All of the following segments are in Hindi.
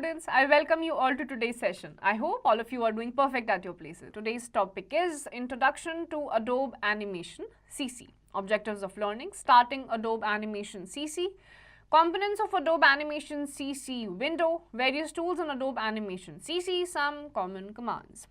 students, I welcome you all to today's session. I hope all of you are doing perfect at your places. Today's topic is Introduction to Adobe Animation CC. Objectives of learning: starting Adobe Animation CC, components of Adobe Animation CC window, various tools in Adobe Animation CC, some common commands.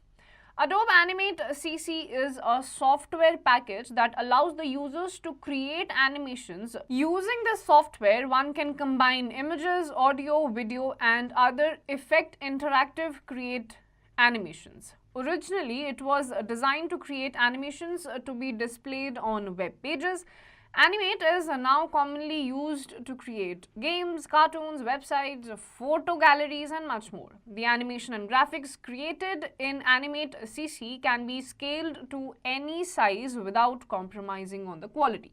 Adobe Animate CC is a software package that allows the users to create animations. Using this software, one can combine images, audio, video, and other effect interactive create animations. Originally, it was designed to create animations to be displayed on web pages. Animate is now commonly used to create games, cartoons, websites, photo galleries, and much more. The animation and graphics created in Animate CC can be scaled to any size without compromising on the quality.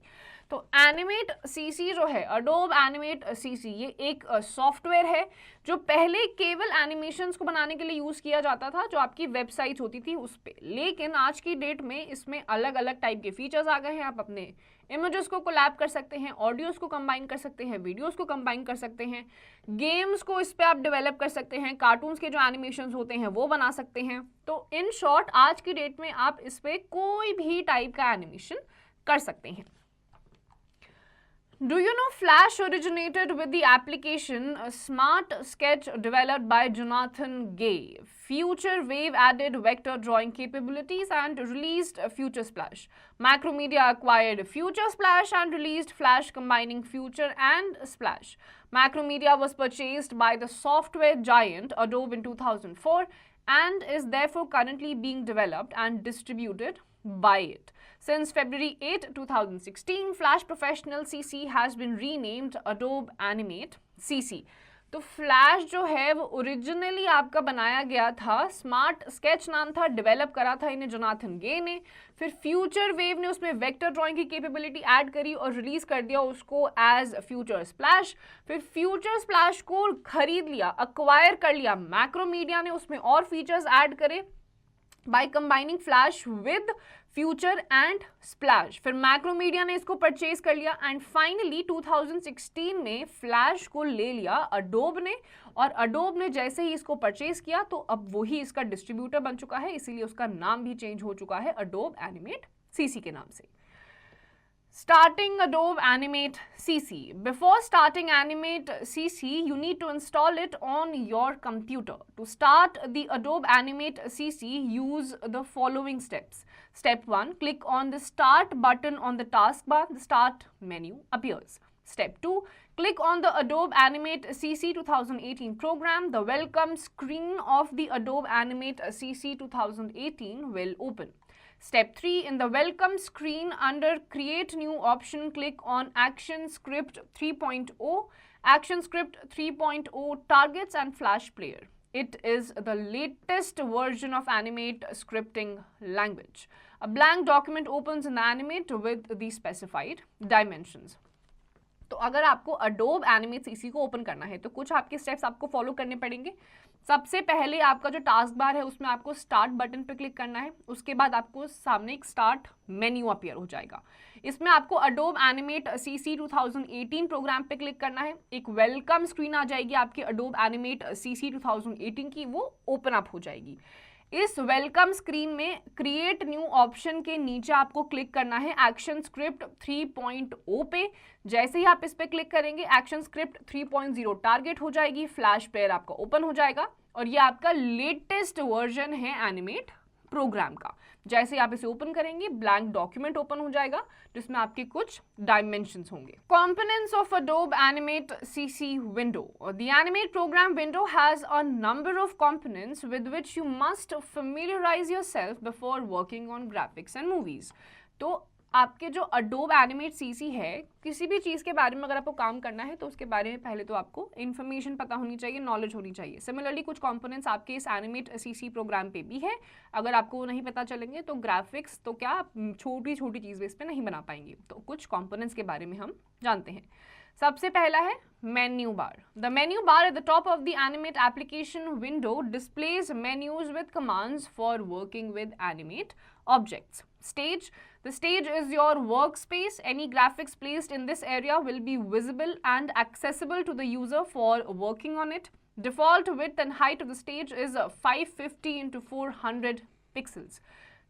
तो Animate CC जो है, Adobe Animate CC, ये एक सॉफ्टवेयर है जो पहले केवल एनिमेशंस को बनाने के लिए यूज़ किया जाता था, जो आपकी वेबसाइट होती थी उस पर. लेकिन आज की डेट में इसमें अलग अलग टाइप के फीचर्स आ गए हैं. आप अपने इमेजेस को कोलैब कर सकते हैं, ऑडियोज़ को कंबाइन कर सकते हैं, वीडियोज़ को कंबाइन कर सकते हैं, गेम्स को इस पर आप डेवलप कर सकते हैं, कार्टून्स के जो एनिमेशंस होते हैं वो बना सकते हैं. तो इन शॉर्ट आज की डेट में आप इस पर कोई भी टाइप का एनिमेशन कर सकते हैं. Do you know Flash originated with the application Smart Sketch developed by Jonathan Gay? Future Wave added vector drawing capabilities and released Future Splash. Macromedia acquired Future Splash and released Flash combining Future and Splash. Macromedia was purchased by the software giant Adobe in 2004 and is therefore currently being developed and distributed by it. Since February 8, 2016, Flash Professional CC has been renamed Adobe Animate CC. तो फ्लैश जो है वो ओरिजिनली आपका बनाया गया था, स्मार्ट स्केच नाम था, डेवलप करा था इन्हें जोनाथन गे ने. फिर फ्यूचर वेव ने उसमें वेक्टर ड्राइंग की कैपेबिलिटी ऐड करी और रिलीज कर दिया उसको एज फ्यूचर स्प्लैश. फिर फ्यूचर स्प्लैश को खरीद लिया, अक्वायर कर लिया मैक्रोमीडिया ने, उसमें और फीचर्स ऐड करे by combining Flash with Future and Splash. फिर मैक्रोमीडिया ने इसको परचेज कर लिया एंड फाइनली 2016 में फ्लैश को ले लिया अडोब ने, और अडोब ने जैसे ही इसको परचेज किया तो अब वही इसका डिस्ट्रीब्यूटर बन चुका है, इसीलिए उसका नाम भी चेंज हो चुका है अडोब एनिमेट सीसी के नाम से. Starting Adobe Animate CC. Before starting Animate CC, you need to install it on your computer. To start the Adobe Animate CC, use the following steps. Step 1. Click on the Start button on the taskbar. The Start menu appears. Step 2. Click on the Adobe Animate CC 2018 program. The welcome screen of the Adobe Animate CC 2018 will open. Step 3. In the welcome screen under Create New option, click on ActionScript 3.0, ActionScript 3.0 targets and Flash Player. It is the latest version of Animate scripting language. A blank document opens in Animate with the specified dimensions. तो अगर आपको Adobe Animate CC को ओपन करना है तो कुछ आपके स्टेप्स आपको फॉलो करने पड़ेंगे. सबसे पहले आपका जो टास्क बार है उसमें आपको स्टार्ट बटन पर क्लिक करना है. उसके बाद आपको सामने एक स्टार्ट मेन्यू अपीयर हो जाएगा. इसमें आपको Adobe Animate CC 2018 प्रोग्राम पे क्लिक करना है. एक वेलकम स्क्रीन आ जाएगी आपकी Adobe Animate CC 2018 की, वो ओपन अप हो जाएगी. इस वेलकम स्क्रीन में क्रिएट न्यू ऑप्शन के नीचे आपको क्लिक करना है एक्शन स्क्रिप्ट 3.0 पे. जैसे ही आप इस पे क्लिक करेंगे एक्शन स्क्रिप्ट 3.0 टारगेट हो जाएगी, फ्लैश प्लेयर आपका ओपन हो जाएगा और ये आपका लेटेस्ट वर्जन है एनिमेट प्रोग्राम का. जैसे आप इसे ओपन करेंगे ब्लैंक डॉक्यूमेंट ओपन हो जाएगा जिसमें आपके कुछ डायमेंशंस होंगे. Components of Adobe Animate CC window. The Animate program window has a number of components with which you must familiarize yourself before working on graphics and movies. तो आपके जो Adobe Animate CC है, किसी भी चीज़ के बारे में अगर आपको काम करना है तो उसके बारे में पहले तो आपको इन्फॉर्मेशन पता होनी चाहिए, नॉलेज होनी चाहिए. सिमिलरली कुछ कंपोनेंट्स आपके इस Animate CC प्रोग्राम पे भी है. अगर आपको वो नहीं पता चलेंगे तो ग्राफिक्स तो क्या छोटी छोटी चीज़ इस पर नहीं बना पाएंगे. तो कुछ कंपोनेंट्स के बारे में हम जानते हैं. सबसे पहला है menu bar. The menu bar at the top of the animate application window displays menus with commands for working with animate objects. Stage. The stage is your workspace. Any graphics placed in this area will be visible and accessible to the user for working on it. Default width and height of the stage is 550 into 400 pixels.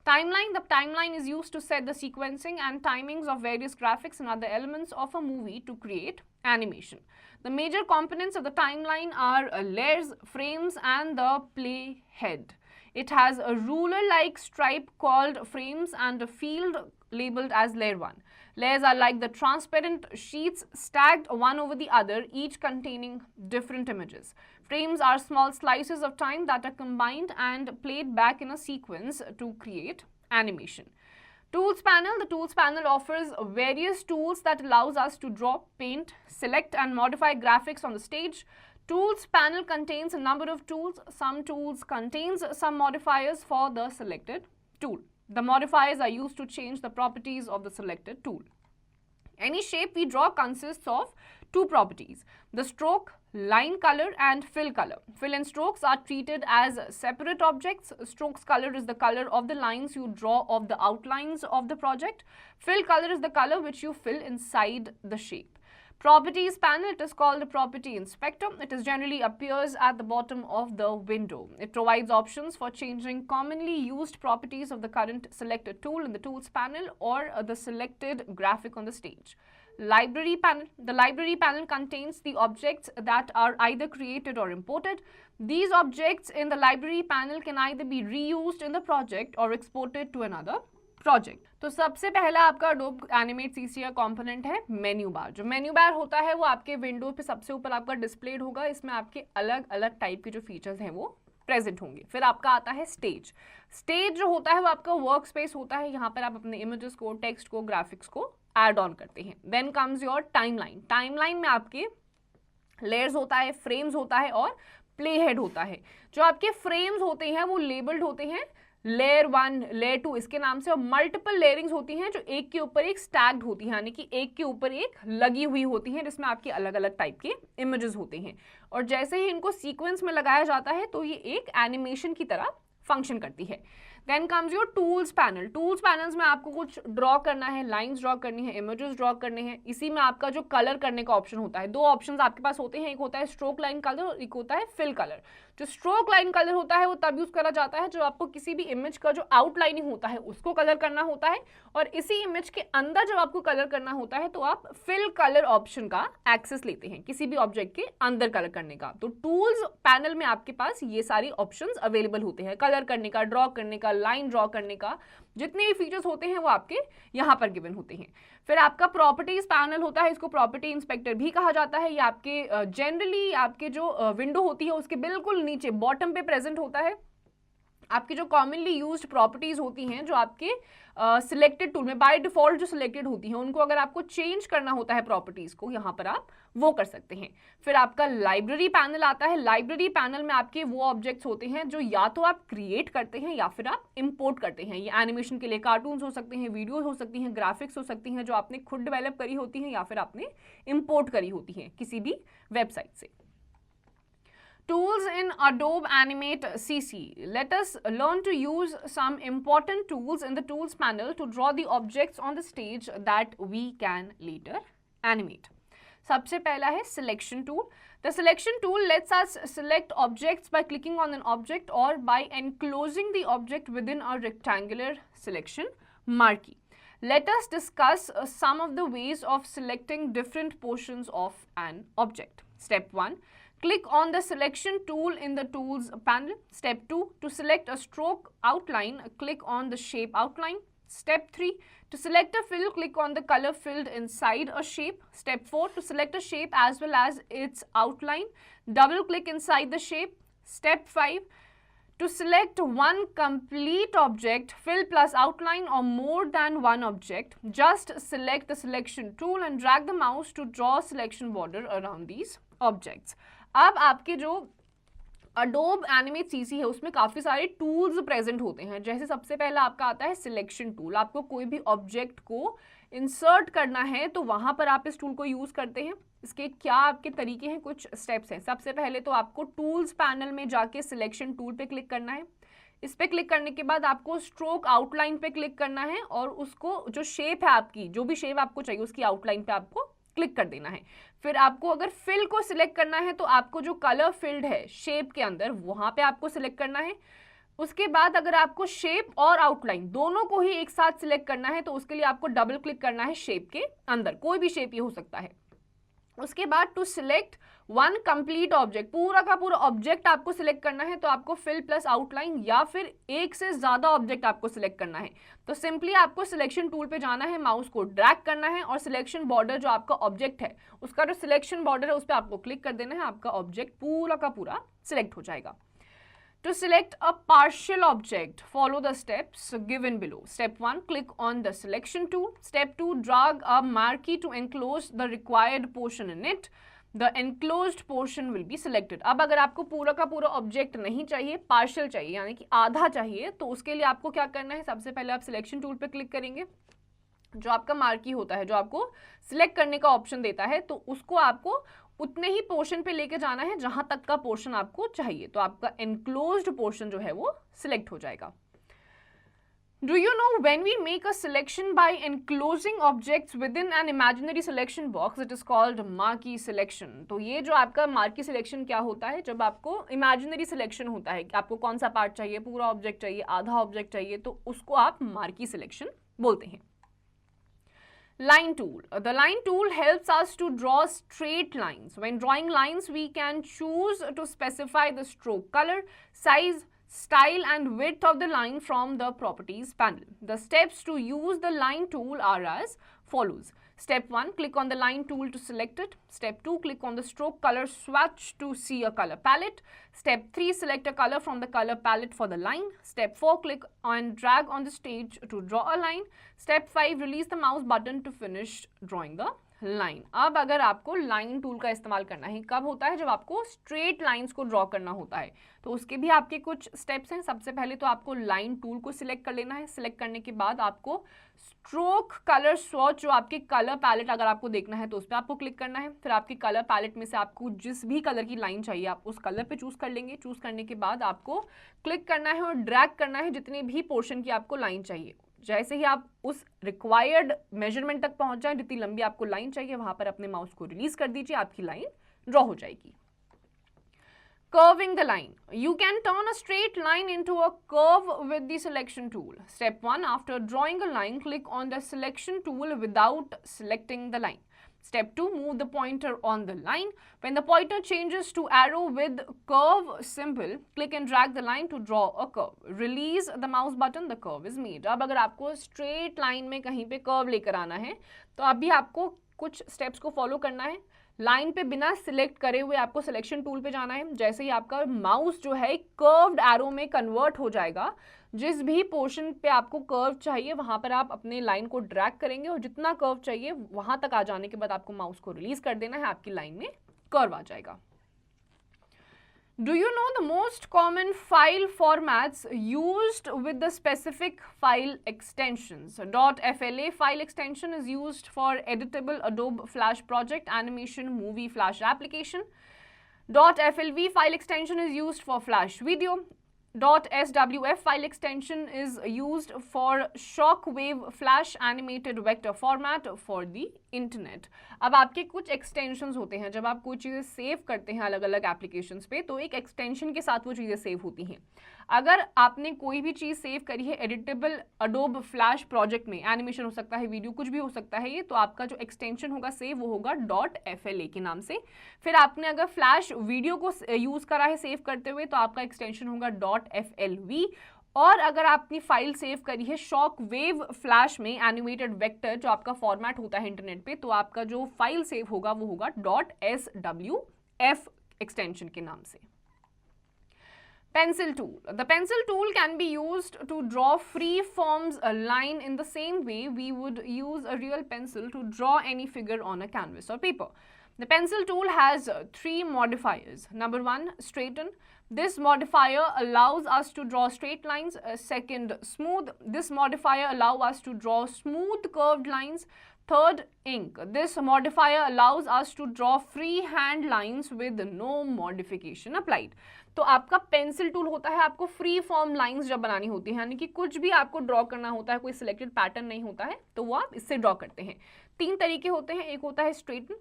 Timeline. The timeline is used to set the sequencing and timings of various graphics and other elements of a movie to create animation. The major components of the timeline are layers, frames, and the playhead. It has a ruler-like stripe called frames and a field labeled as layer 1. Layers are like the transparent sheets stacked one over the other, each containing different images. Frames are small slices of time that are combined and played back in a sequence to create animation. Tools panel. The tools panel offers various tools that allows us to draw, paint, select and modify graphics on the stage. Tools panel contains a number of tools. Some tools contains some modifiers for the selected tool. The modifiers are used to change the properties of the selected tool. Any shape we draw consists of two properties: the stroke, line color and fill color. Fill and strokes are treated as separate objects. Strokes color is the color of the lines you draw of the outlines of the project. Fill color is the color which you fill inside the shape. Properties panel, it is called the property inspector. It is generally appears at the bottom of the window. It provides options for changing commonly used properties of the current selected tool in the tools panel or the selected graphic on the stage. Library panel. The library panel contains the objects that are either created or imported. These objects in the library panel can either be reused in the project or exported to another project. तो सबसे पहला आपका Adobe Animate CC का कंपोनेंट है मेन्यू बार. जो मेन्यू बार होता है वो आपके विंडो पे सबसे ऊपर आपका डिस्प्लेड होगा. इसमें आपके अलग अलग टाइप के जो फीचर्स हैं वो प्रेजेंट होंगे. फिर आपका आता है स्टेज. स्टेज जो होता है वो आपका वर्क स्पेस होता है. यहाँ पर आप अपने इमेजेस को, टेक्स्ट को, ग्राफिक्स को एड ऑन करते हैं. Then comes your timeline. Timeline में आपके लेयर्स होता है, फ्रेम्स होता है और प्ले हेड होता है. जो आपके फ्रेम्स होते हैं वो लेबल्ड होते हैं लेयर 1, लेयर 2 इसके नाम से, और मल्टीपल लेयरिंग्स होती हैं जो एक के ऊपर एक स्टैक्ड होती हैं, यानी कि एक के ऊपर एक लगी हुई होती हैं, जिसमें आपके अलग अलग टाइप के इमेजेस होते हैं. और जैसे ही इनको सीक्वेंस में लगाया जाता है तो ये एक एनिमेशन की तरह फंक्शन करती है. Then comes your tools panel. Tools panels में आपको कुछ ड्रॉ करना है, लाइंस ड्रॉ करनी है, इमेजेस ड्रॉ करने हैं. इसी में आपका जो कलर करने का ऑप्शन होता है, दो ऑप्शंस आपके पास होते हैं. एक होता है स्ट्रोक लाइन कलर और एक होता है फिल कलर. जो स्ट्रोक लाइन कलर होता है वो तब यूज करा जाता है जो आपको किसी भी इमेज का जो आउटलाइनिंग होता है उसको कलर करना होता है, और इसी इमेज के अंदर जब आपको कलर करना होता है तो आप फिल कलर ऑप्शन का एक्सेस लेते हैं किसी भी ऑब्जेक्ट के अंदर कलर करने का. तो टूल्स पैनल में आपके पास ये सारी ऑप्शंस अवेलेबल होते हैं, कलर करने का, ड्रॉ करने का, लाइन ड्रॉ करने का, जितने भी फीचर्स होते हैं वो आपके यहाँ पर गिवन होते हैं. फिर आपका प्रॉपर्टीज पैनल होता है, इसको प्रॉपर्टी इंस्पेक्टर भी कहा जाता है. ये आपके जनरली आपके जो विंडो होती है उसके बिल्कुल नीचे बॉटम पे प्रेजेंट होता है. आपकी जो कॉमनली यूज्ड प्रॉपर्टीज होती हैं जो आपके सिलेक्टेड टूल में बाय डिफॉल्ट जो सिलेक्टेड होती हैं, उनको अगर आपको चेंज करना होता है प्रॉपर्टीज को, यहाँ पर आप वो कर सकते हैं. फिर आपका लाइब्रेरी पैनल आता है. लाइब्रेरी पैनल में आपके वो ऑब्जेक्ट्स होते हैं जो या तो आप क्रिएट करते हैं या फिर आप इंपोर्ट करते हैं. ये एनिमेशन के लिए कार्टून्स हो सकते हैं, वीडियोज हो सकती हैं, ग्राफिक्स हो सकती हैं जो आपने खुद डेवलप करी होती हैं या फिर आपने इंपोर्ट करी होती हैं किसी भी वेबसाइट से. Tools in Adobe Animate CC. Let us learn to use some important tools in the Tools panel to draw the objects on the stage that we can later animate. सबसे पहला है Selection Tool. The Selection Tool lets us select objects by clicking on an object or by enclosing the object within a rectangular selection marquee. Let us discuss some of the ways of selecting different portions of an object. Step 1. Click on the selection tool in the tools panel. Step 2. To select a stroke outline, click on the shape outline. Step 3. To select a fill, click on the color filled inside a shape. Step 4. To select a shape as well as its outline, double click inside the shape. Step 5. To select one complete object, fill plus outline, or more than one object, just select the selection tool and drag the mouse to draw a selection border around these objects. अब आपके जो Adobe Animate CC है उसमें काफ़ी सारे टूल्स प्रेजेंट होते हैं. जैसे सबसे पहला आपका आता है सिलेक्शन टूल. आपको कोई भी ऑब्जेक्ट को इंसर्ट करना है तो वहाँ पर आप इस टूल को यूज़ करते हैं. इसके क्या आपके तरीके हैं, कुछ स्टेप्स हैं. सबसे पहले तो आपको टूल्स पैनल में जाके सिलेक्शन टूल पे क्लिक करना है. इस पर क्लिक करने के बाद आपको स्ट्रोक आउटलाइन पे क्लिक करना है और उसको जो शेप है आपकी, जो भी शेप आपको चाहिए उसकी आउटलाइन पे आपको क्लिक कर देना है। फिर आपको अगर फिल को सिलेक्ट करना है तो आपको जो कलर फिल्ड है शेप के अंदर वहां पे आपको सिलेक्ट करना है। उसके बाद अगर आपको शेप और आउटलाइन दोनों को ही एक साथ सिलेक्ट करना है तो उसके लिए आपको डबल क्लिक करना है शेप के अंदर, कोई भी शेप ये हो सकता है। उसके बाद to select one complete object, पूरा का पूरा ऑब्जेक्ट आपको सिलेक्ट करना है तो आपको फिल प्लस आउटलाइन या फिर एक से ज्यादा ऑब्जेक्ट आपको सिलेक्ट करना है। तो सिंपली आपको सिलेक्शन टूल पे जाना है, माउस को ड्रैग करना है और सिलेक्शन बॉर्डर जो आपका ऑब्जेक्ट है उसका जो सिलेक्शन बॉर्डर है उस पर आपको क्लिक कर देना है, आपका ऑब्जेक्ट पूरा का पूरा सिलेक्ट हो जाएगा। To select a partial object, follow the steps given below. Step 1, click on the selection tool. Step 2, drag a marquee to enclose the required portion in it. The enclosed portion will be selected. अब अगर आपको पूरा का पूरा ऑब्जेक्ट नहीं चाहिए, पार्शियल चाहिए यानी कि आधा चाहिए, तो उसके लिए आपको क्या करना है, सबसे पहले आप सिलेक्शन टूल पे क्लिक करेंगे। जो आपका मार्की होता है, जो आपको सिलेक्ट करने का ऑप्शन देता है, तो उसको आपको उतने ही पोर्शन पे लेके जाना है जहां तक का पोर्शन आपको चाहिए। तो आपका एनक्लोज्ड पोर्शन जो है वो सिलेक्ट हो जाएगा। Do you know when we make a selection by enclosing objects within an imaginary selection box, it is called marquee selection. तो ये जो आपका marquee selection क्या होता है, जब आपको imaginary selection होता है कि आपको कौन सा पार्ट चाहिए, पूरा ऑब्जेक्ट चाहिए, आधा ऑब्जेक्ट चाहिए, तो उसको आप marquee selection बोलते हैं। Line tool. The line tool helps us to draw straight lines. When drawing lines, we can choose to specify the stroke color, size, style and width of the line from the properties panel. The steps to use the line tool are as follows. Step 1, click on the line tool to select it. Step 2, click on the stroke color swatch to see a color palette. Step 3, select a color from the color palette for the line. Step 4, click and drag on the stage to draw a line. Step 5, release the mouse button to finish drawing the line. अब अगर आपको लाइन टूल का इस्तेमाल करना है, कब होता है, जब आपको स्ट्रेट लाइंस को ड्रॉ करना होता है, तो उसके भी आपके कुछ स्टेप्स हैं। सबसे पहले तो आपको लाइन टूल को सिलेक्ट कर लेना है। सिलेक्ट करने के बाद आपको स्ट्रोक कलर स्वॉच, जो आपके कलर पैलेट अगर आपको देखना है तो उस पर आपको क्लिक करना है। फिर आपके कलर पैलेट में से आपको जिस भी कलर की लाइन चाहिए आप उस कलर पे चूज कर लेंगे। चूज करने के बाद आपको क्लिक करना है और ड्रैग करना है जितने भी पोर्शन की आपको लाइन चाहिए। जैसे ही आप उस रिक्वायर्ड मेजरमेंट तक पहुंच जाए, जितनी लंबी आपको लाइन चाहिए, वहां पर अपने माउस को रिलीज कर दीजिए, आपकी लाइन ड्रॉ हो जाएगी। Curving the line. You can turn a straight line into a curve with the selection tool. Step 1, after drawing a line, click on the selection tool without selecting the line. Step 2, move the pointer on the line. When the pointer changes to arrow with curve symbol, click and drag the line to draw a curve. Release the mouse button, the curve is made. अब अगर आपको straight line में कहीं पे curve लेकर आना है, तो अभी आपको कुछ steps को follow करना है। लाइन पे बिना सिलेक्ट करे हुए आपको सिलेक्शन टूल पे जाना है। जैसे ही आपका माउस जो है कर्व्ड एरो में कन्वर्ट हो जाएगा, जिस भी पोर्शन पे आपको कर्व चाहिए वहां पर आप अपने लाइन को ड्रैग करेंगे और जितना कर्व चाहिए वहां तक आ जाने के बाद आपको माउस को रिलीज कर देना है, आपकी लाइन में कर्व आ जाएगा। Do you know the most common file formats used with the specific file extensions? .fla file extension is used for editable Adobe Flash project, animation, movie, Flash application. .flv file extension is used for Flash video. .swf file extension is used for shockwave flash animated vector format for the internet. अब आपके कुछ एक्सटेंशंस होते हैं, जब आप कोई चीज़ें सेव करते हैं अलग अलग एप्लीकेशंस पे, तो एक एक्सटेंशन के साथ वो चीज़ें सेव होती हैं। अगर आपने कोई भी चीज़ सेव करी है एडिटेबल अडोब फ्लैश प्रोजेक्ट में, एनिमेशन हो सकता है, वीडियो, कुछ भी हो सकता है ये, तो आपका जो एक्सटेंशन होगा सेव वो होगा .fla के नाम से। फिर आपने अगर फ्लैश वीडियो को यूज़ करा है सेव करते हुए, तो आपका एक्सटेंशन होगा .flv। और अगर आपने फाइल सेव करी है शॉक वेव फ्लैश में एनिमेटेड वेक्टर, जो आपका फॉर्मेट होता है इंटरनेट पे, तो आपका जो फाइल सेव होगा वो होगा .swf एक्सटेंशन के नाम से। Pencil tool. The pencil tool can be used to draw free forms a line in the same way we would use a real pencil to draw any figure on a canvas or paper. The pencil tool has three modifiers. Number 1, straighten. This modifier allows us to draw straight lines. Second, smooth. This modifier allows us to draw smooth curved lines. third, ink. This modifier allows us to draw freehand lines with no modification applied. तो आपका पेंसिल टूल होता है आपको फ्री फॉर्म लाइंस जब बनानी होती है, यानी कि कुछ भी आपको ड्रॉ करना होता है, कोई सिलेक्टेड पैटर्न नहीं होता है, तो वो आप इससे ड्रॉ करते हैं। 3 तरीके होते हैं, एक होता है स्ट्रेटन,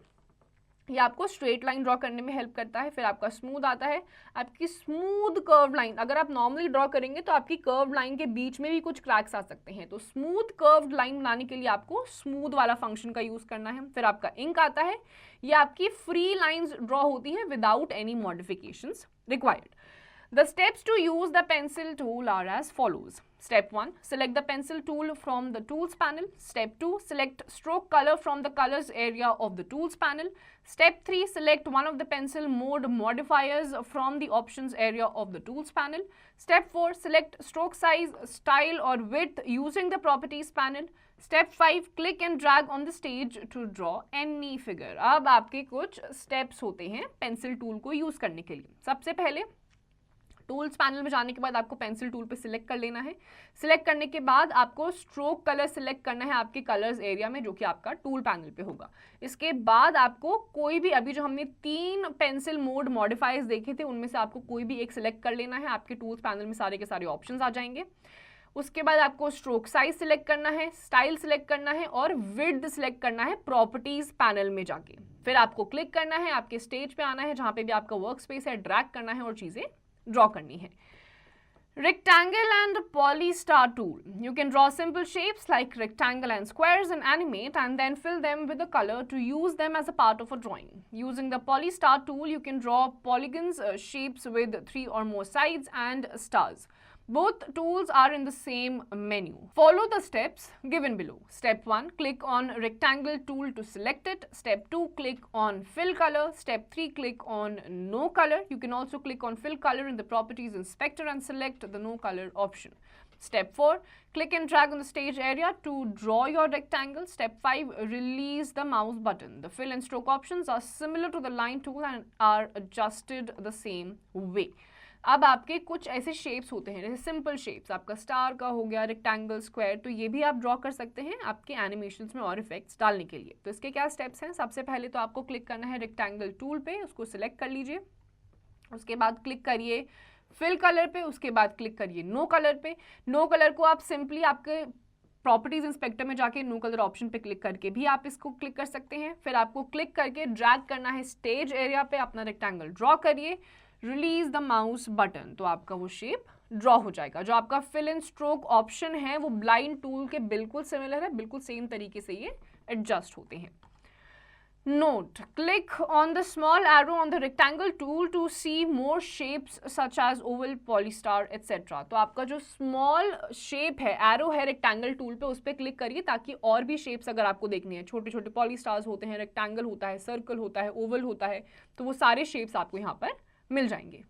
ये आपको स्ट्रेट लाइन ड्रॉ करने में हेल्प करता है। फिर आपका स्मूथ आता है, आपकी स्मूथ कर्व लाइन, अगर आप नॉर्मली ड्रॉ करेंगे तो आपकी कर्व लाइन के बीच में भी कुछ क्रैक्स आ सकते हैं, तो स्मूथ कर्व्ड लाइन बनाने के लिए आपको स्मूथ वाला फंक्शन का यूज करना है। फिर आपका इंक आता है, ये आपकी फ्री लाइंस ड्रॉ होती हैं without any modifications required. The steps to use the pencil tool are as follows. Step 1, select the pencil tool from the tools panel. Step 2, select stroke color from the colors area of the tools panel. Step 3, select one of the pencil mode modifiers from the options area of the tools panel. Step 4, select stroke size, style or width using the properties panel. Step 5, click and drag on the stage to draw any figure. अब आपके कुछ steps होते हैं पेंसिल टूल को यूज करने के लिए। सबसे पहले टूल्स पैनल में जाने के बाद आपको पेंसिल टूल पे सिलेक्ट कर लेना है। सिलेक्ट करने के बाद आपको स्ट्रोक कलर सिलेक्ट करना है आपके कलर्स एरिया में, जो कि आपका टूल पैनल पे होगा। इसके बाद आपको कोई भी, अभी जो हमने 3 पेंसिल मोड मॉडिफायर्स देखे थे उनमें से आपको कोई भी एक सिलेक्ट कर लेना है, आपके टूल्स पैनल में सारे के सारे ऑप्शंस आ जाएंगे। उसके बाद आपको स्ट्रोक साइज सिलेक्ट करना है, स्टाइल सिलेक्ट करना है और विड्थ सिलेक्ट करना है प्रॉपर्टीज पैनल में जाके। फिर आपको क्लिक करना है, आपके स्टेज पे आना है जहाँ पे भी आपका वर्क स्पेस है, ड्रैग करना है और चीजें ड्रॉ करनी है। Rectangle and Polystar tool. You can draw simple shapes like rectangle and squares and animate and then fill them with a color to use them as a part of a drawing. Using the Polystar tool, you can draw polygons, shapes with 3 or more sides and stars. Both tools are in the same menu. Follow the steps given below. Step 1, click on rectangle tool to select it. Step 2, click on fill color. Step 3, click on no color. You can also click on fill color in the properties inspector and select the no color option. Step 4, click and drag on the stage area to draw your rectangle. Step 5, release the mouse button. The fill and stroke options are similar to the line tool and are adjusted the same way. अब आपके कुछ ऐसे शेप्स होते हैं, जैसे सिंपल शेप्स, आपका स्टार का हो गया, रेक्टेंगल, स्क्वायर, तो ये भी आप ड्रॉ कर सकते हैं आपके एनिमेशंस में और इफेक्ट्स डालने के लिए। तो इसके क्या स्टेप्स हैं? सबसे पहले तो आपको क्लिक करना है रेक्टेंगल टूल पे, उसको सिलेक्ट कर लीजिए। उसके बाद क्लिक करिए फिल कलर पे, उसके बाद क्लिक करिए नो कलर पे। नो कलर को आप सिंपली आपके प्रॉपर्टीज इंस्पेक्टर में जाके नो कलर ऑप्शन पे क्लिक करके भी आप इसको क्लिक कर सकते हैं। फिर आपको क्लिक करके ड्रैग करना है स्टेज एरिया पे, अपना रेक्टेंगल ड्रॉ करिए, रिलीज द माउस बटन, तो आपका वो शेप ड्रॉ हो जाएगा। जो आपका फिल एंड स्ट्रोक ऑप्शन है वो ब्लाइंड टूल के बिल्कुल सिमिलर है, बिल्कुल सेम तरीके से ये एडजस्ट होते हैं। Note, click on the small arrow on the rectangle tool to see more shapes such as oval, polystar, etc. तो आपका जो small shape है, arrow है rectangle tool पे, उस पर क्लिक करिए ताकि और भी shapes अगर आपको देखनी है, छोटे छोटे polystars होते हैं, rectangle होता है, circle होता है, oval होता है, तो वो सारे shapes आपको यहाँ पर मिल जाएंगे।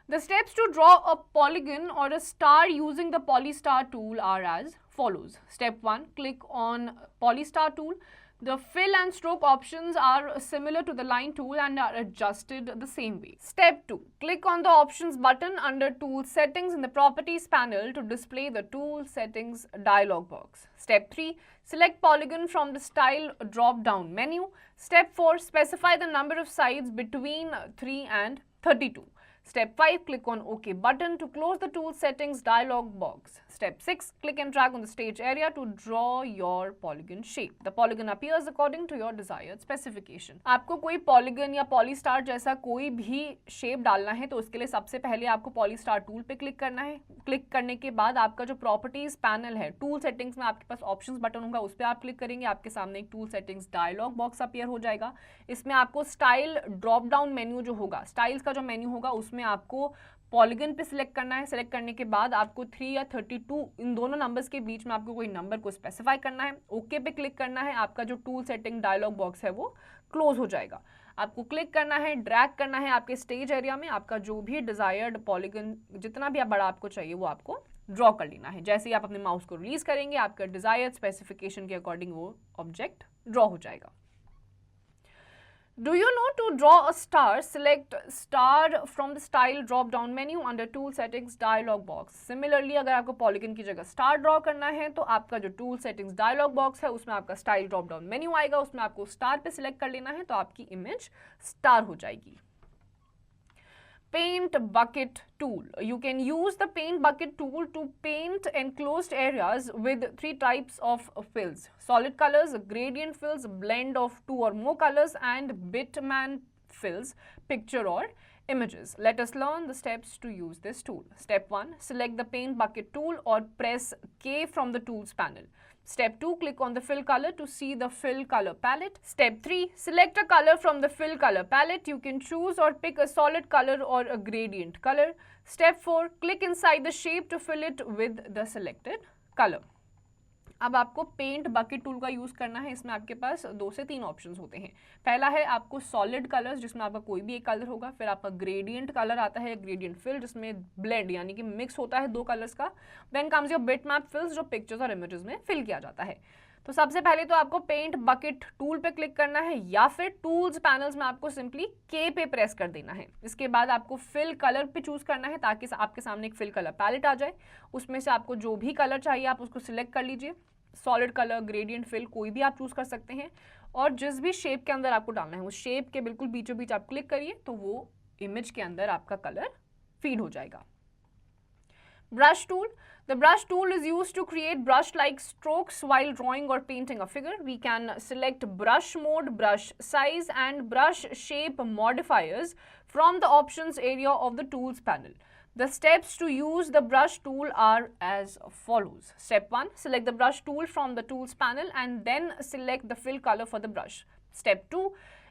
The steps to draw a polygon or a star using the Polystar tool are as follows. Step 1, click on Polystar tool. The fill and stroke options are similar to the line tool and are adjusted the same way. Step 2, click on the options button under tool settings in the properties panel to display the tool settings dialog box. Step 3, select polygon from the style drop down menu. Step 4, specify the number of sides between 3 and 32. Step 5, click on OK button to close the tool settings dialog box. Step 6, click and drag on the stage area to draw your polygon shape. The polygon appears according to your desired specification. आपको कोई polygon या polystar जैसा कोई भी shape डालना है तो उसके लिए सबसे पहले आपको polystar tool पे क्लिक करना है। क्लिक करने के बाद आपका जो properties panel है, tool settings में आपके पास options बटन होगा, उस पर आप क्लिक करेंगे, आपके सामने एक tool settings dialog box appear हो जाएगा। इसमें आपको style drop down menu जो होगा, styles का जो menu होगा उसमें आपको पॉलीगन पे सिलेक्ट करना है। सिलेक्ट करने के बाद आपको 3 या 32 इन दोनों नंबर्स के बीच में आपको कोई नंबर को स्पेसिफाई करना है। ओके पे क्लिक करना है, आपका जो टूल सेटिंग डायलॉग बॉक्स है वो क्लोज हो जाएगा। आपको क्लिक करना है, ड्रैग करना है आपके स्टेज एरिया में, आपका जो भी डिजायर्ड पॉलीगन जितना भी बड़ा आपको चाहिए वो आपको ड्रॉ कर लेना है। जैसे ही आप अपने माउस को रिलीज करेंगे आपका डिजायर्ड स्पेसिफिकेशन के अकॉर्डिंग वो ऑब्जेक्ट ड्रॉ हो जाएगा। Do you know to draw a star, select star from the style drop down menu under tool settings dialog box. Similarly, अगर आपको पॉलीगन की जगह स्टार ड्रॉ करना है तो आपका जो टूल सेटिंग्स डायलॉग बॉक्स है उसमें आपका स्टाइल ड्रॉप डाउन मेन्यू आएगा, उसमें आपको स्टार पे सिलेक्ट कर लेना है तो आपकी इमेज स्टार हो जाएगी. Paint bucket tool. You can use the paint bucket tool to paint enclosed areas with three types of fills: solid colors, gradient fills, blend of two or more colors, and bitman fills, picture or images. Let us learn the steps to use this tool. Step 1. Select the paint bucket tool or press K from the tools panel. Step 2. Click on the fill color to see the fill color palette. Step 3. Select a color from the fill color palette. You can choose or pick a solid color or a gradient color. Step 4. Click inside the shape to fill it with the selected color. अब आपको पेंट बकेट टूल का यूज़ करना है. इसमें आपके पास 2 से 3 ऑप्शंस होते हैं. पहला है आपको सॉलिड कलर्स जिसमें आपका कोई भी एक कलर होगा. फिर आपका ग्रेडियंट कलर आता है, ग्रेडियंट फिल जिसमें ब्लेंड यानी कि मिक्स होता है 2 कलर्स का. देन कम्स योर बिटमैप फिल्स जो पिक्चर्स और इमेजेस में फिल किया जाता है. तो सबसे पहले तो आपको पेंट बकेट टूल पे क्लिक करना है या फिर टूल्स पैनल्स में आपको सिंपली के पे प्रेस कर देना है. इसके बाद आपको फिल कलर पे चूज करना है ताकि आपके सामने एक फिल कलर पैलेट आ जाए. उसमें से आपको जो भी कलर चाहिए आप उसको सिलेक्ट कर लीजिए. सॉलिड कलर, ग्रेडियंट फिल कोई भी आप चूज कर सकते हैं और जिस भी शेप के अंदर आपको डालना है उस शेप के बिल्कुल बीचों बीच आप क्लिक करिए तो वो इमेज के अंदर आपका कलर फीड हो जाएगा. Brush tool. The brush tool is used to create brush-like strokes while drawing or painting a figure. We can select brush mode, brush size, and brush shape modifiers from the options area of the tools panel. The steps to use the brush tool are as follows. Step 1. Select the brush tool from the tools panel and then select the fill color for the brush. Step 2.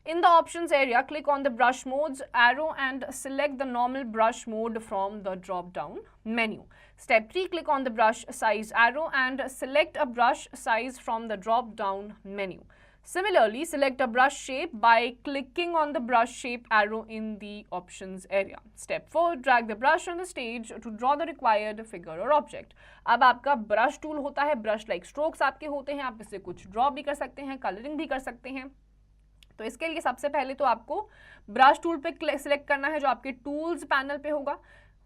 In the options area, click on the brush modes arrow and select the normal brush mode from the drop down menu. Step 3. Click on the brush size arrow and select a brush size from the drop down menu. Similarly, select a brush shape by clicking on the brush shape arrow in the options area. Step 4. Drag the brush on the stage to draw the required figure or object. अब आपका brush tool होता है, brush like strokes आपके होते हैं, आप इससे कुछ draw भी कर सकते हैं, coloring भी कर सकते हैं. तो इसके लिए सबसे पहले तो आपको ब्रश टूल पे सिलेक्ट करना है जो आपके टूल्स पैनल पे होगा.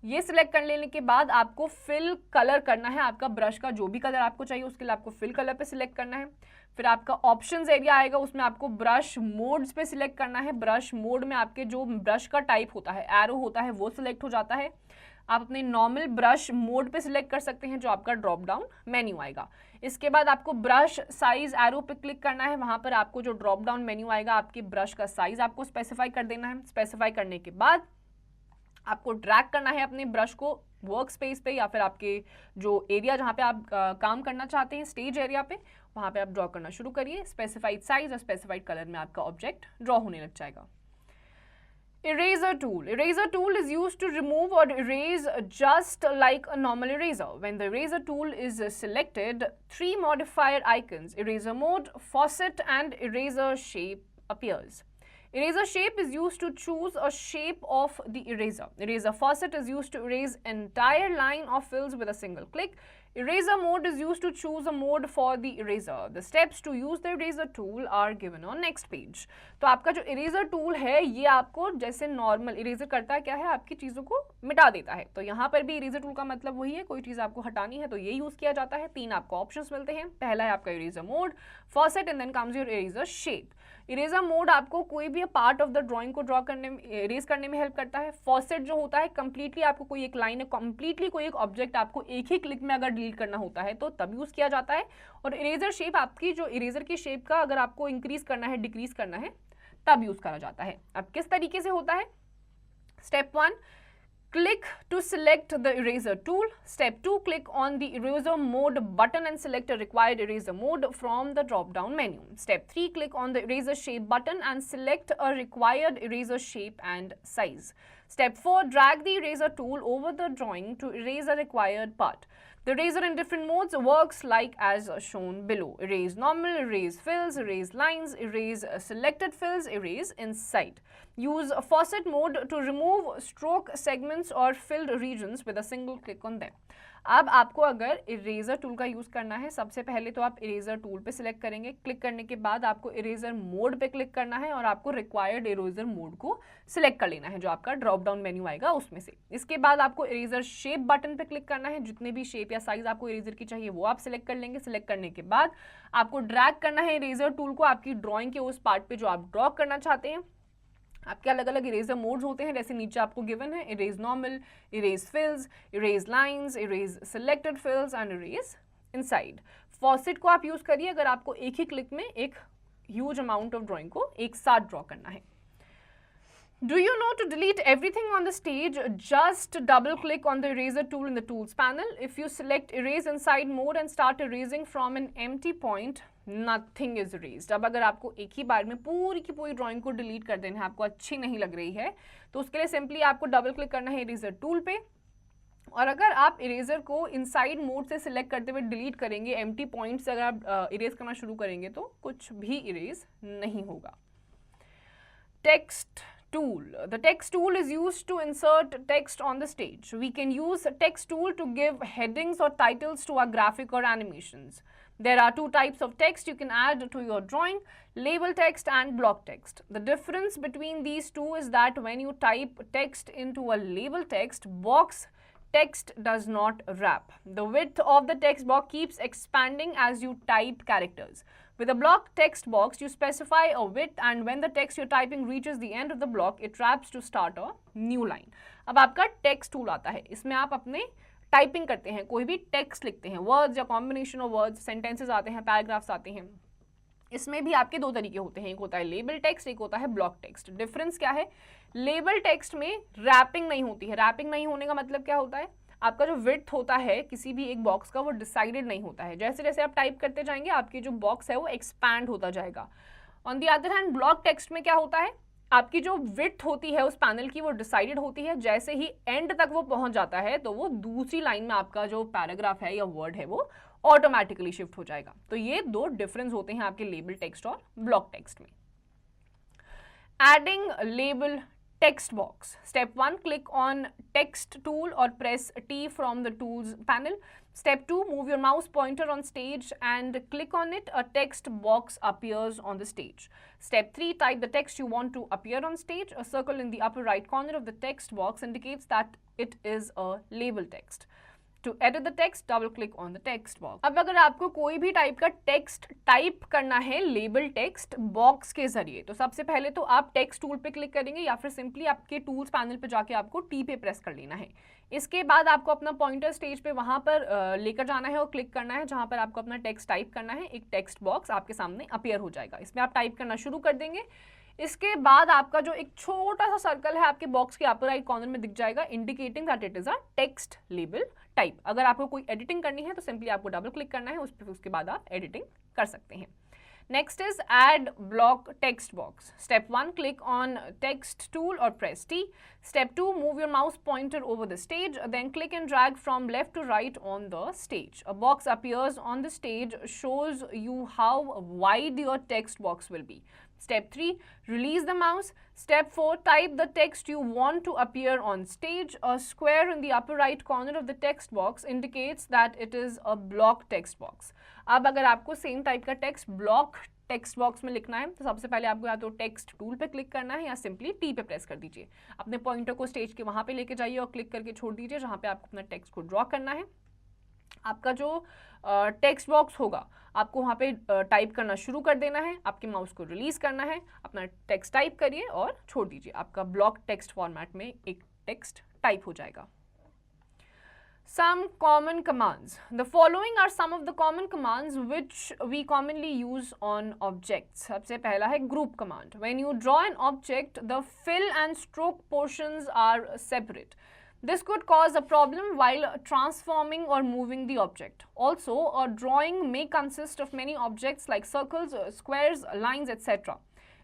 ये सिलेक्ट कर लेने के बाद आपको फिल कलर करना है. आपका ब्रश का जो भी कलर आपको चाहिए उसके लिए आपको फिल कलर पे सिलेक्ट करना है. फिर आपका ऑप्शंस एरिया आएगा, उसमें आपको ब्रश मोड्स पे सिलेक्ट करना है. ब्रश मोड में आपके जो ब्रश का टाइप होता है, एरो होता है, वो सिलेक्ट हो जाता है. आप अपने नॉर्मल ब्रश मोड पे सिलेक्ट कर सकते हैं जो आपका ड्रॉप डाउन मेन्यू आएगा. इसके बाद आपको ब्रश साइज एरो पे क्लिक करना है. वहां पर आपको जो ड्रॉप डाउन मेन्यू आएगा आपके ब्रश का साइज आपको स्पेसिफाई कर देना है. स्पेसिफाई करने के बाद आपको ड्रैग करना है अपने ब्रश को वर्क स्पेस पे या फिर आपके जो एरिया जहाँ पे आप काम करना चाहते हैं, स्टेज एरिया पे, वहाँ पे आप ड्रॉ करना शुरू करिए. स्पेसिफाइड साइज और स्पेसिफाइड कलर में आपका ऑब्जेक्ट ड्रॉ होने लग जाएगा. Eraser tool. Eraser tool is used to remove or erase just like a normal eraser. When the eraser tool is selected, 3 modifier icons, eraser mode, faucet and eraser shape appears. Eraser shape is used to choose a shape of the eraser. Eraser faucet is used to erase entire line of fills with a single click. Eraser mode is used to choose a mode for the eraser. The steps to use the eraser tool are given on next page. तो आपका जो eraser tool है ये आपको जैसे नॉर्मल eraser करता है क्या है, आपकी चीज़ों को मिटा देता है. तो यहाँ पर भी eraser tool का मतलब वही है, कोई चीज़ आपको हटानी है तो ये यूज़ किया जाता है. 3 आपको ऑप्शंस मिलते हैं. पहला है आपका eraser mode, faucet and then comes your eraser shape. Eraser mode आपको कोई भी पार्ट ऑफ द ड्राइंग को ड्रॉ करने में, इरेज करने में हेल्प करता है. फॉसेट जो होता है कंप्लीटली आपको कोई एक लाइन है, कंप्लीटली कोई एक ऑब्जेक्ट आपको एक ही क्लिक में अगर डिलीट करना होता है तो तब यूज किया जाता है. और इरेजर शेप आपकी जो इरेजर की शेप का अगर आपको इंक्रीज करना है, डिक्रीज करना है तब यूज करा जाता है. अब किस तरीके से होता है? Step 1, click to select the eraser tool. Step 2, click on the eraser mode button and select a required eraser mode from the drop down menu. Step 3, click on the eraser shape button and select a required eraser shape and size. Step 4, drag the eraser tool over the drawing to erase a required part. The eraser in different modes works like as shown below. Erase normal, erase fills, erase lines, erase selected fills, erase inside. Use faucet mode to remove stroke segments or filled regions with a single click on them. अब आपको अगर इरेजर टूल का यूज़ करना है, सबसे पहले तो आप इरेजर टूल पे सिलेक्ट करेंगे। क्लिक करने के बाद आपको इरेजर मोड पे क्लिक करना है और आपको रिक्वायर्ड इरेजर मोड को सिलेक्ट कर लेना है, जो आपका ड्रॉप डाउन मेन्यू आएगा उसमें से। इसके बाद आपको इरेजर शेप बटन पे क्लिक करना है। जितने भी शेप या साइज आपको इरेजर की चाहिए वो आप सिलेक्ट कर लेंगे। सिलेक्ट करने के बाद आपको ड्रैग करना है इरेजर टूल को आपकी ड्रॉइंग के उस पार्ट पे जो आप ड्रॉ करना चाहते हैं। आपके अलग अलग इरेजर मोड्स होते हैं, जैसे नीचे आपको गिवन है erase normal, erase fills, erase lines, erase selected fills and erase inside. Faucet को आप यूज करिए अगर आपको एक ही क्लिक में एक ह्यूज अमाउंट ऑफ ड्राइंग को एक साथ ड्रॉ करना है। Do you know to delete everything on the stage, just double click on the eraser tool in the tools panel. If you select erase inside mode and start erasing from an empty point, nothing is erased. अब अगर आपको एक ही बार में पूरी की पूरी ड्राइंग को डिलीट कर देना है, आपको अच्छी नहीं लग रही है, तो उसके लिए सिंपली आपको डबल क्लिक करना है इरेजर टूल पे। और अगर आप इरेजर को इनसाइड मोड से सिलेक्ट करते हुए डिलीट करेंगे, एम्प्टी पॉइंट से अगर आप इरेज करना शुरू करेंगे तो कुछ भी इरेज नहीं होगा। Text tool. The text tool is used to insert text on the stage. We can use a text tool to give headings or titles to our graphic or animations. There are two types of text you can add to your drawing, label text and block text. The difference between these two is that when you type text into a label text box, text does not wrap. The width of the text box keeps expanding as you type characters. With a block text box, you specify a width and when the text you're typing reaches the end of the block, it wraps to start a new line. अब आपका text tool आता है, इसमें आप अपने टाइपिंग करते हैं, कोई भी टेक्स्ट लिखते हैं, वर्ड्स या कॉम्बिनेशन ऑफ वर्ड्स, सेंटेंसेस आते हैं, पैराग्राफ्स आते हैं। इसमें भी आपके दो तरीके होते हैं, एक होता है लेबल टेक्स्ट, एक होता है ब्लॉक टेक्स्ट। डिफरेंस क्या है? लेबल टेक्स्ट में रैपिंग नहीं होती है। रैपिंग नहीं होने का मतलब क्या होता है? आपका जो विड्थ होता है किसी भी एक बॉक्स का वो डिसाइडेड नहीं होता है। जैसे जैसे आप टाइप करते जाएंगे आपकी जो बॉक्स है वो एक्सपैंड होता जाएगा। On the other hand block text में क्या होता है? आपकी जो विड्थ होती है उस पैनल की वो डिसाइडेड होती है, जैसे ही एंड तक वो पहुंच जाता है तो वो दूसरी लाइन में आपका जो पैराग्राफ है या वर्ड है वो ऑटोमेटिकली शिफ्ट हो जाएगा। तो ये दो डिफरेंस होते हैं आपके लेबल टेक्स्ट और ब्लॉक टेक्स्ट में। Adding label text box. Step 1, click on text tool or press T from the tools panel. Step 2, move your mouse pointer on stage and click on it. A text box appears on the stage. Step 3, type the text you want to appear on stage. A circle in the upper right corner of the text box indicates that it is a label text. To edit the text, double click on the text box. अब अगर आपको कोई भी टाइप का टेक्स्ट टाइप करना है लेबल टेक्स्ट बॉक्स के जरिए, तो सबसे पहले तो आप टेक्स्ट टूल पे क्लिक करेंगे या फिर सिंपली आपके टूल्स पैनल पे जाके आपको टी पे प्रेस कर लेना है। इसके बाद आपको अपना पॉइंटर स्टेज पे वहां पर लेकर जाना है और क्लिक करना है जहां पर आपको अपना टेक्स्ट टाइप करना है। एक टेक्स्ट बॉक्स आपके सामने अपीयर हो जाएगा, इसमें आप टाइप करना शुरू कर देंगे। इसके बाद आपका जो एक छोटा सा सर्कल है आपके बॉक्स के अपर राइट कॉर्नर में दिख जाएगा, indicating that it is a text label type. अगर आपको कोई एडिटिंग करनी है तो सिंपली आपको डबल क्लिक करना है उस पर, उसके बाद आप एडिटिंग कर सकते हैं। Next is add block text box. Step 1, click on text tool or press T. Step 2, move your mouse pointer over the stage, then click and drag from left to right on the stage. A box appears on the stage, shows you how wide your text box will be. Step 3, release the mouse. Step 4, type the text you want to appear on stage. A square in the upper right corner of the text box indicates that it is a block text box. अब अगर आपको सेम टाइप का टेक्स्ट ब्लॉक टेक्स्ट बॉक्स में लिखना है तो सबसे पहले आपको या तो टेक्स्ट टूल पे क्लिक करना है या सिंपली टी पे प्रेस कर दीजिए। अपने पॉइंटर को स्टेज के वहां पे लेके जाइए और क्लिक करके छोड़ दीजिए जहां पे आपको अपना टेक्स्ट को ड्रॉ करना है। आपका जो टेक्स्ट बॉक्स होगा आपको वहाँ पे टाइप करना शुरू कर देना है, आपके माउस को रिलीज करना है, अपना टेक्स्ट टाइप करिए और छोड़ दीजिए। आपका ब्लॉक टेक्स्ट फॉर्मेट में एक टेक्स्ट टाइप हो जाएगा। Some common commands. The following are some of the common commands which we commonly use on objects. सबसे पहला है group command. When you draw an object, the fill and stroke portions are separate. This could cause a problem while transforming or moving the object. Also, a drawing may consist of many objects like circles, squares, lines, etc.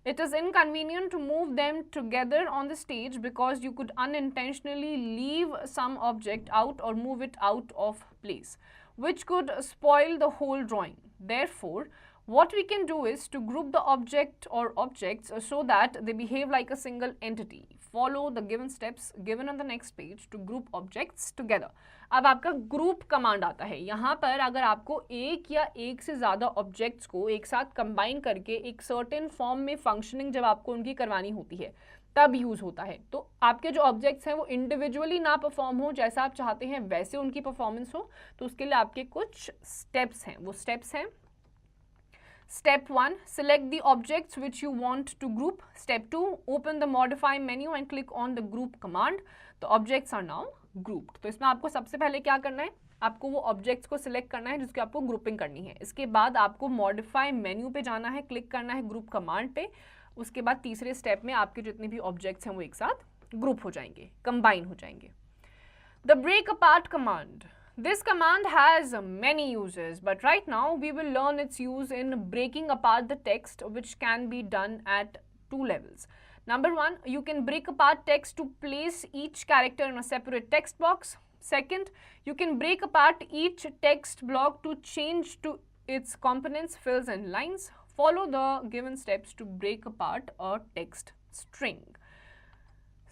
It is inconvenient to move them together on the stage because you could unintentionally leave some object out or move it out of place, which could spoil the whole drawing. Therefore, What we can do is to group the object or objects so that they behave like a single entity. Follow the given steps given on the next page to group objects together. अब आपका ग्रुप कमांड आता है। यहाँ पर अगर आपको एक या एक से ज़्यादा ऑब्जेक्ट्स को एक साथ कंबाइन करके एक सर्टेन फॉर्म में फंक्शनिंग जब आपको उनकी करवानी होती है तब यूज़ होता है। तो आपके जो ऑब्जेक्ट्स हैं वो इंडिविजुअली ना परफॉर्म हो जैसा आप चाहते हैं वैसे उनकी परफॉर्मेंस हो, तो उसके लिए आपके कुछ स्टेप्स हैं। वो स्टेप्स हैं: Step 1, select the objects which you want to group. Step 2, open the modify menu and click on the group command. The objects are now grouped. तो इसमें आपको सबसे पहले क्या करना है, आपको वो ऑब्जेक्ट्स को सिलेक्ट करना है जिसकी आपको ग्रुपिंग करनी है। इसके बाद आपको मॉडिफाई मेन्यू पे जाना है, क्लिक करना है ग्रुप कमांड पे। उसके बाद तीसरे स्टेप में आपके जितने भी ऑब्जेक्ट्स हैं वो एक साथ ग्रुप हो जाएंगे, कंबाइन हो जाएंगे। The break apart command. This command has many uses, but right now we will learn its use in breaking apart the text, which can be done at two levels. Number one, you can break apart text to place each character in a separate text box. Second, you can break apart each text block to change to its components, fills and lines. Follow the given steps to break apart a text string.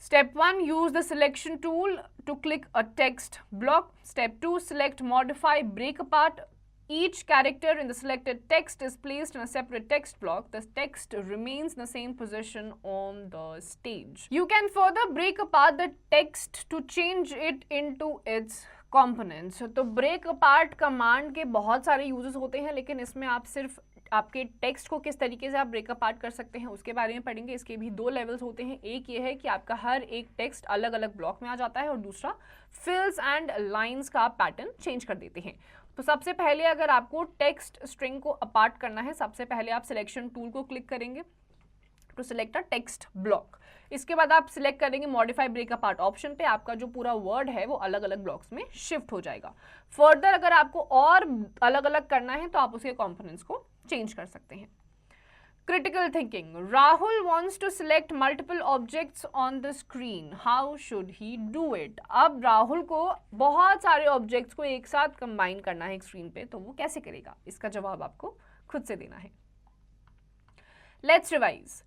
Step 1, use the selection tool to click a text block. Step 2, select modify break apart. Each character in the selected text is placed in a separate text block. The text remains in the same position on the stage. You can further break apart the text to change it into its components. तो break apart command के बहुत सारे uses होते हैं, लेकिन इसमें आप सिर्फ आपके टेक्स्ट को किस तरीके से आप ब्रेकअप पार्ट कर सकते हैं उसके बारे में पढ़ेंगे। इसके भी दो लेवल्स होते हैं। एक ये है कि आपका हर एक टेक्स्ट अलग अलग ब्लॉक में आ जाता है और दूसरा फिल्स एंड लाइंस का आप पैटर्न चेंज कर देते हैं। तो सबसे पहले अगर आपको टेक्स्ट स्ट्रिंग को अपार्ट करना है, सबसे पहले आप सिलेक्शन टूल को क्लिक करेंगे to select a text block. इसके बाद आप सिलेक्ट करेंगे मॉडिफाई ब्रेक अपार्ट ऑप्शन पे। आपका जो पूरा वर्ड है वो अलग अलग ब्लॉक्स में शिफ्ट हो जाएगा। फर्दर अगर आपको और अलग अलग करना है तो आप उसके कंपोनेंट्स को चेंज कर सकते हैं। Critical thinking. Rahul wants to select multiple objects on the screen. How should he do it? अब राहुल को बहुत सारे ऑब्जेक्ट्स को एक साथ कंबाइन करना है स्क्रीन पे, तो वो कैसे करेगा? इसका जवाब आपको खुद से देना है। Let's revise.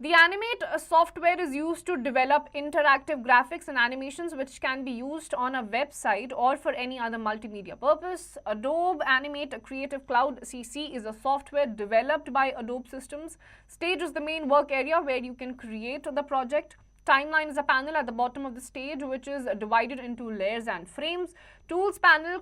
The Animate software is used to develop interactive graphics and animations which can be used on a website or for any other multimedia purpose. Adobe Animate Creative Cloud CC is a software developed by Adobe Systems. Stage is the main work area where you can create the project. Timeline is a panel at the bottom of the stage which is divided into layers and frames. Tools panel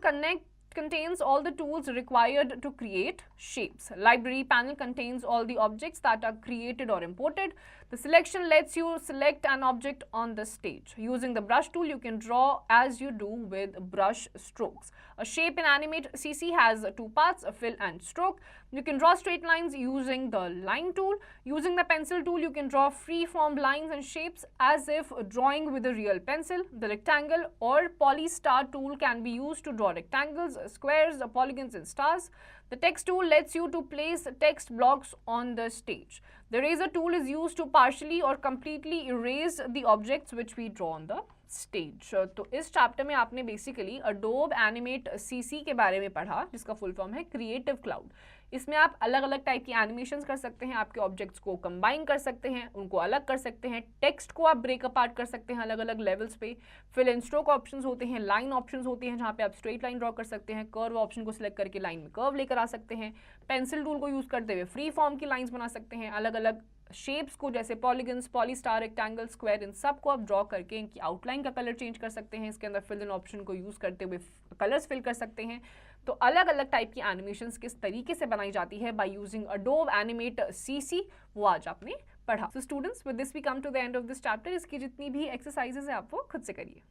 contains all the tools required to create shapes. Library panel contains all the objects that are created or imported. The selection lets you select an object on the stage. Using the brush tool, you can draw as you do with brush strokes. A shape in Animate CC has two parts, a fill and stroke. You can draw straight lines using the line tool. Using the pencil tool, you can draw free-form lines and shapes as if drawing with a real pencil. The rectangle or polystar tool can be used to draw rectangles, squares, polygons and stars. The text tool lets you to place text blocks on the stage. The eraser tool is used to partially or completely erase the objects which we draw on the stage. तो इस चैप्टर में आपने बेसिकली Adobe Animate CC के बारे में पढ़ा जिसका फुल फॉर्म है क्रिएटिव क्लाउड। इसमें आप अलग अलग टाइप की एनिमेशंस कर सकते हैं, आपके ऑब्जेक्ट्स को कंबाइन कर सकते हैं, उनको अलग कर सकते हैं, टेक्स्ट को आप ब्रेक अपार्ट कर सकते हैं अलग अलग लेवल्स पे। फिल एंड स्ट्रोक ऑप्शंस होते हैं, लाइन ऑप्शंस होती हैं जहाँ पे आप स्ट्रेट लाइन ड्रॉ कर सकते हैं, कर्व ऑप्शन को सिलेक्ट करके लाइन में कर्व लेकर आ सकते हैं, पेंसिल टूल को यूज़ करते हुए फ्री फॉर्म की लाइन्स बना सकते हैं, अलग अलग शेप्स को जैसे पॉलीगन्स, पॉलीस्टार, रेक्टेंगल, स्क्वायर, इन सब को आप ड्रॉ करके इनकी आउटलाइन का कलर चेंज कर सकते हैं। इसके अंदर फिल इन ऑप्शन को यूज़ करते हुए कलर्स फिल कर सकते हैं। तो अलग अलग टाइप की एनिमेशंस किस तरीके से बनाई जाती है by using Adobe Animate CC, वो आज आपने पढ़ा। So students, with this we come to the end of this chapter. इसकी जितनी भी एक्सरसाइजेज है आप वो खुद से करिए।